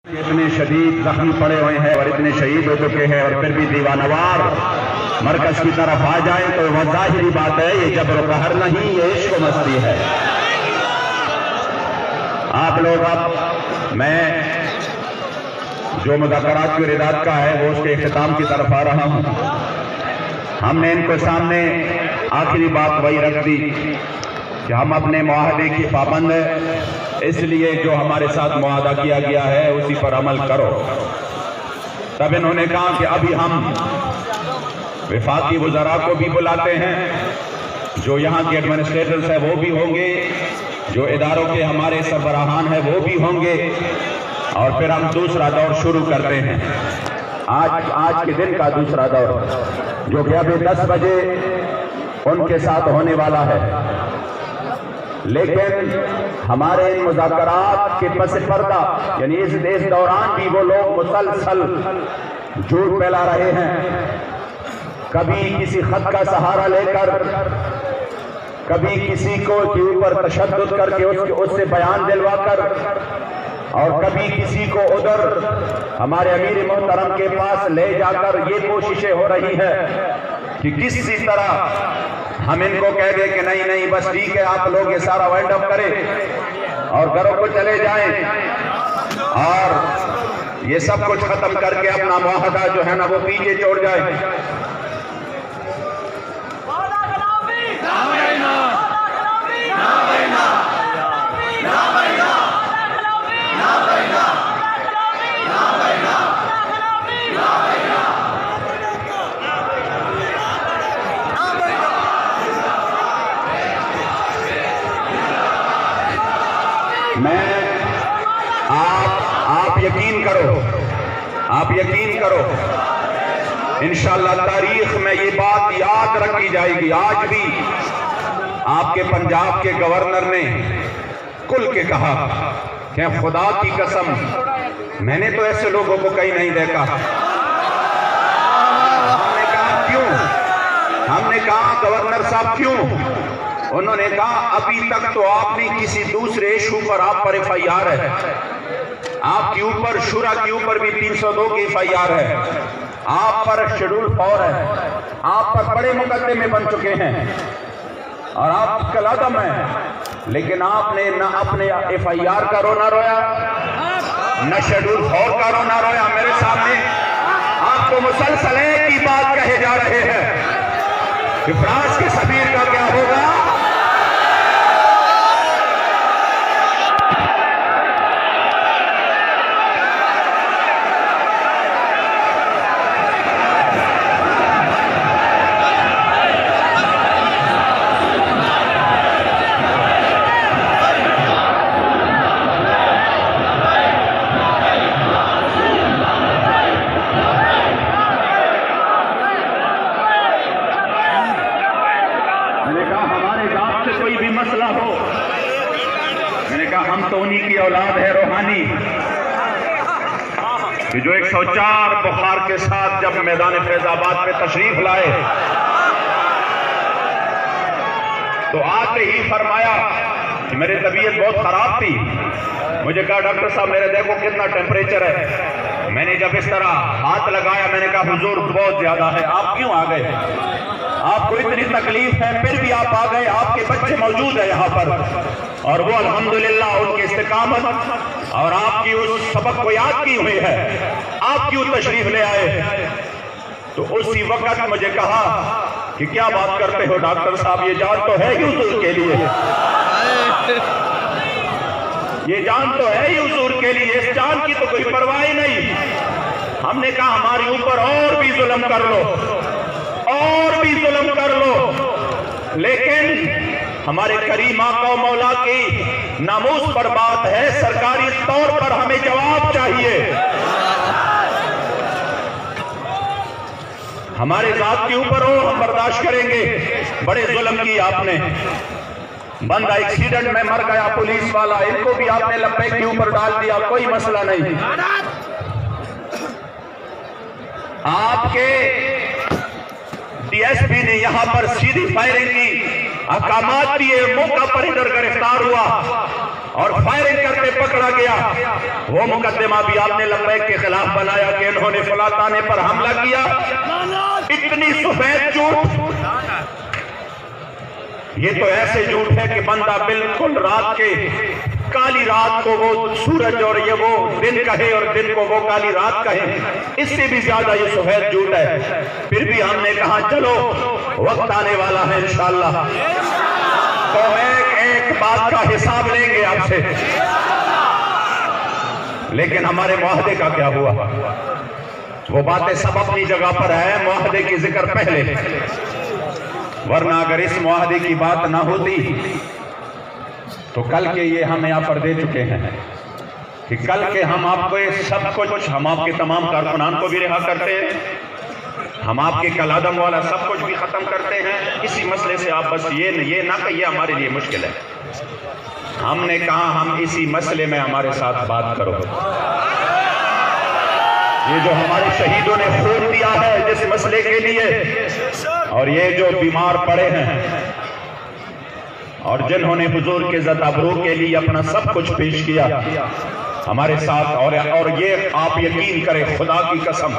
इतने शदीद जख्मी पड़े हुए हैं और इतने शहीद हो चुके हैं और फिर भी दीवानवार मरकज की तरफ आ जाए तो वह जाहिरी बात है, ये जबर कहर नहीं, ये इश्क मस्ती है। आप लोग अब मैं जो मुज़ाकरात की रिदात का है वो उसके इख्तिताम की तरफ आ रहा हूं। हमने इनको सामने आखिरी बात वही रख दी कि हम अपने मुआहदे की पाबंद है, इसलिए जो हमारे साथ मुआहदा किया गया है उसी पर अमल करो। तब इन्होंने कहा कि अभी हम विफाकी वज़रा को भी बुलाते हैं, जो यहाँ के एडमिनिस्ट्रेटर्स हैं वो भी होंगे, जो इदारों के हमारे सरबराहान हैं वो भी होंगे, और फिर हम दूसरा दौर शुरू करते हैं। आज के दिन का दूसरा दौर जो कि अभी 10 बजे उनके साथ होने वाला है। लेकिन हमारे इन मुज़ाकरात के पस पर्दा यानी इस दौरान भी वो लोग मुसलसल झूठ फैला रहे हैं, कभी किसी खत का सहारा लेकर, कभी किसी को के ऊपर तशद्दुद करके उससे बयान दिलवाकर, और कभी किसी को उधर हमारे अमीर मोहतरम के पास ले जाकर ये कोशिशें हो रही है कि किसी तरह हम इनको कह दें कि नहीं नहीं बस ठीक है, आप लोग ये सारा वाइंड अप करें और घरों को चले जाएं और ये सब कुछ खत्म करके अपना मुआहदा जो है ना वो पीछे छोड़ जाए। आप यकीन करो इंशाअल्लाह तारीख में ये बात याद रखी जाएगी। आज भी आपके पंजाब के गवर्नर ने खुल के कहा कि खुदा की कसम मैंने तो ऐसे लोगों को कहीं नहीं देखा। हमने कहा क्यों? हमने कहा गवर्नर साहब क्यों? उन्होंने कहा अभी तक तो आपने किसी दूसरे इशू पर आप पर FIR है, आपके ऊपर शुरा के ऊपर भी 302 की FIR है, आप पर शेड्यूल 4 है, आप पर बड़े मुकदमे बन चुके हैं और आप कलादम है, लेकिन आपने न अपने FIR का रोना रोया न शेड्यूल 4 का रोना रोया। मेरे सामने आपको मुसलसल की बात कहे जा रहे हैं कि फ्रांस के सबीर का क्या होगा। हम तो उन्हीं की औलाद है रूहानी कि जो 104 बुखार के साथ जब मैदान फैजाबाद पे तशरीफ लाए तो आते ही फरमाया कि मेरी तबीयत बहुत खराब थी। मुझे कहा डॉक्टर साहब मेरे देखो कितना टेम्परेचर है। मैंने जब इस तरह हाथ लगाया मैंने कहा हुजूर बहुत ज्यादा है, आप क्यों आ गए? आपको इतनी तकलीफ है फिर भी आप आ गए, आपके बच्चे मौजूद है यहाँ पर और वो अल्हम्दुलिल्लाह उनकी इस्तिकामत और आपकी उस सबक को याद की हुई है, आप क्यों तशरीफ ले आए? तो उसी वक्त मुझे कहा कि क्या बात करते हो डॉक्टर साहब, ये जान तो है ही हुजूर के लिए, ये जान तो है ही हुजूर के लिए, इस जान की तो कोई परवाह नहीं। हमने कहा हमारे ऊपर और भी जुल्म कर लो, और भी जुल्म कर लो, लेकिन हमारे करीम आका मौला की नामूस पर बात है, सरकारी तौर पर हमें जवाब चाहिए। हमारे जात के ऊपर हो हम बर्दाश्त करेंगे। बड़े जुल्म की आपने, बंदा एक्सीडेंट में मर गया पुलिस वाला, इनको भी आपने लब्बैक के ऊपर डाल दिया, कोई मसला नहीं। आपके DSP ने यहां पर सीधी फायरिंग की, अहकामात दिए, मौका पर इधर गिरफ्तार हुआ और फायरिंग करके पकड़ा गया। वो मुकदमा भी आपने लब्बैक के खिलाफ बनाया कि इन्होंने फलां थाने पर हमला किया। इतनी सफेद झूठ, ये तो ऐसे झूठ है कि बंदा बिल्कुल रात के काली रात को वो सूरज और ये वो दिन कहे और दिन को वो काली रात कहे, इससे भी ज्यादा ये सफेद झूठ है। फिर भी हमने कहा चलो वक्त आने वाला है इंशाअल्लाह, तो एक एक बात का हिसाब लेंगे आपसे। लेकिन हमारे मुआहदे का क्या हुआ? वो बातें सब अपनी जगह पर है, मुआहदे की जिक्र पहले, वरना अगर इस मुआहदे की बात ना होती तो कल के ये हम यहाँ पर दे चुके हैं कि कल के हम आपको सब कुछ, हम आपके तमाम कारकुनान को भी रिहा करते हैं, हम आपके कलादम वाला सब कुछ भी खत्म करते हैं। इसी मसले से आप बस ये ना कहिए हमारे लिए मुश्किल है। हमने कहा हम इसी मसले में हमारे साथ बात करो। ये जो हमारे शहीदों ने खून दिया है जिस मसले के लिए, और ये जो बीमार पड़े हैं और जिन्होंने हुजूर के इज्जत आबरू के लिए अपना सब कुछ पेश किया हमारे साथ, और ये आप यकीन करें खुदा की कसम,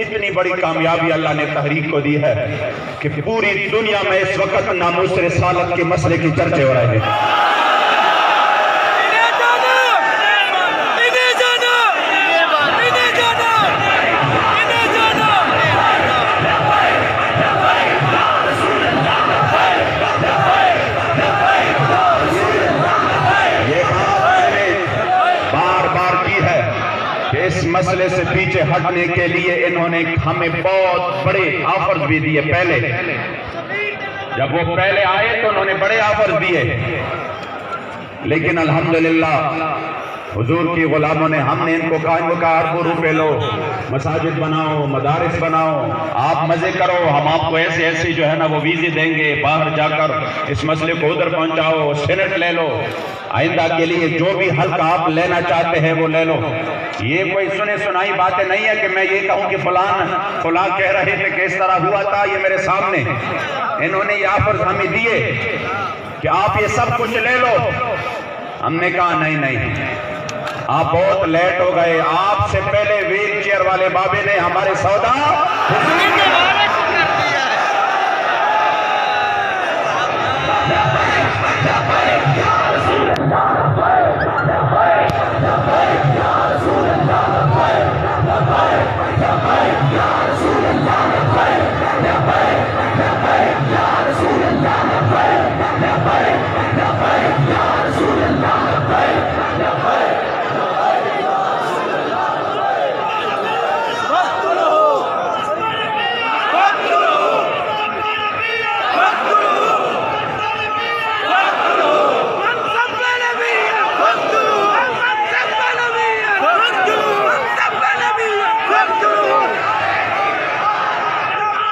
इतनी बड़ी कामयाबी अल्लाह ने तहरीक को दी है कि पूरी दुनिया में इस वक्त नामूस रिसालत के मसले की चर्चे हो रहे हैं। इस मसले से पीछे हटने के लिए इन्होंने हमें बहुत बड़े ऑफर्स भी दिए। पहले जब वो पहले आए तो उन्होंने बड़े ऑफर्स दिए, लेकिन अल्हम्दुलिल्लाह हुजूर की गुलामों ने, हमने इनको कहा अरबों रुपए लो, मसाजिद बनाओ, मदारिस बनाओ, आप मजे करो, हम आपको ऐसे ऐसे जो है ना वो वीजे देंगे, बाहर जाकर इस मसले को उधर पहुंचाओ, सेनेट ले लो, आइंदा के लिए जो भी हल्का आप लेना चाहते हैं वो ले लो। ये कोई सुने सुनाई बातें नहीं है कि मैं ये कहूं कि फलां कह रहे थे कि इस तरह हुआ था। ये मेरे सामने इन्होंने ये ऑफर्स हमें दिए कि आप ये सब कुछ ले लो। हमने कहा नहीं, आप बहुत लेट हो गए, आपसे पहले व्हील चेयर वाले बाबे ने हमारे सौदा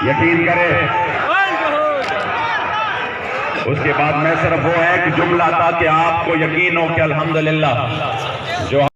यकीन करें। उसके बाद में सिर्फ वो है कि जुमला था कि आपको यकीन हो कि अल्हम्दुलिल्लाह जो